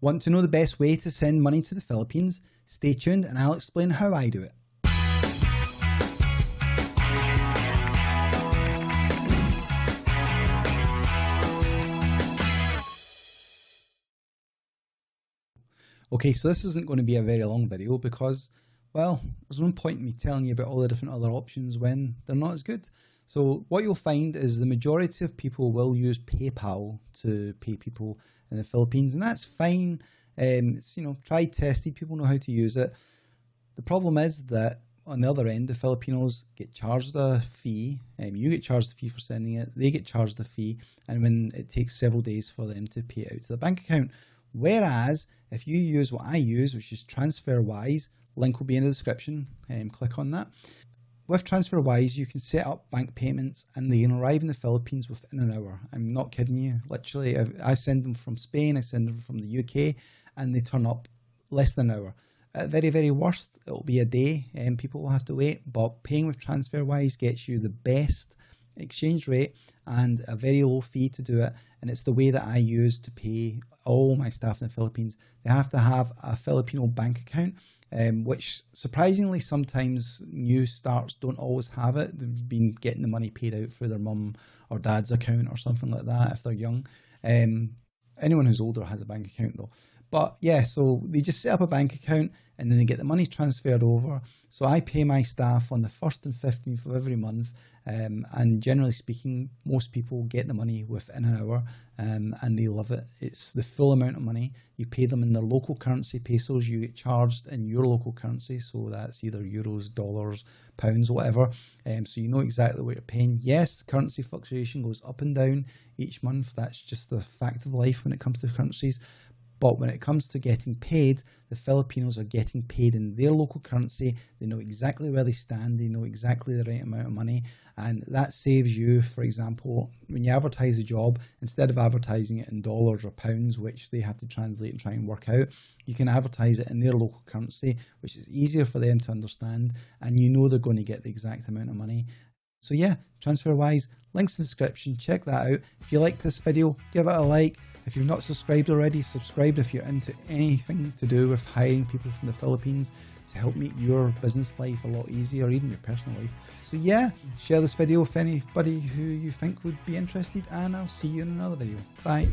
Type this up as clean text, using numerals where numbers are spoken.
Want to know the best way to send money to the Philippines? Stay tuned and I'll explain how I do it. Okay, so this isn't going to be a very long video because, well, there's no point in me telling you about all the different other options when they're not as good. So what you'll find is the majority of people will use PayPal to pay people in the Philippines, and that's fine. It's, you know, tried, tested, people know how to use it. The problem is that on the other end, the Filipinos get charged a fee, you get charged a fee for sending it, they get charged a fee, and when it takes several days for them to pay it out to the bank account. Whereas if you use what I use, which is Transferwise, link will be in the description, click on that. With Transferwise, you can set up bank payments and they can arrive in the Philippines within an hour. I'm not kidding you. Literally, I send them from Spain, I send them from the UK, and they turn up less than an hour. At very, very worst, it'll be a day and people will have to wait, but paying with Transferwise gets you the best exchange rate and a very low fee to do it, and it's the way that I use to pay all my staff in the Philippines. They have to have a Filipino bank account, which surprisingly sometimes new starts don't always have it. They've been getting the money paid out through their mum or dad's account or something like that if they're young. Anyone who's older has a bank account though. But yeah, so they just set up a bank account and then they get the money transferred over. So I pay my staff on the 1st and 15th of every month. And generally speaking, most people get the money within an hour and they love it. It's the full amount of money. You pay them in their local currency, pesos. You get charged in your local currency. So that's either euros, dollars, pounds, whatever. So you know exactly what you're paying. Yes, currency fluctuation goes up and down each month. That's just the fact of life when it comes to currencies. But when it comes to getting paid, the Filipinos are getting paid in their local currency. They know exactly where they stand. They know exactly the right amount of money. And that saves you, for example, when you advertise a job, instead of advertising it in dollars or pounds, which they have to translate and try and work out, you can advertise it in their local currency, which is easier for them to understand. And you know they're going to get the exact amount of money. So yeah, Transferwise, links in the description, check that out. If you like this video, give it a like. If you've not subscribed already, subscribe if you're into anything to do with hiring people from the Philippines to help make your business life a lot easier, or even your personal life. So yeah, share this video with anybody who you think would be interested, and I'll see you in another video. Bye.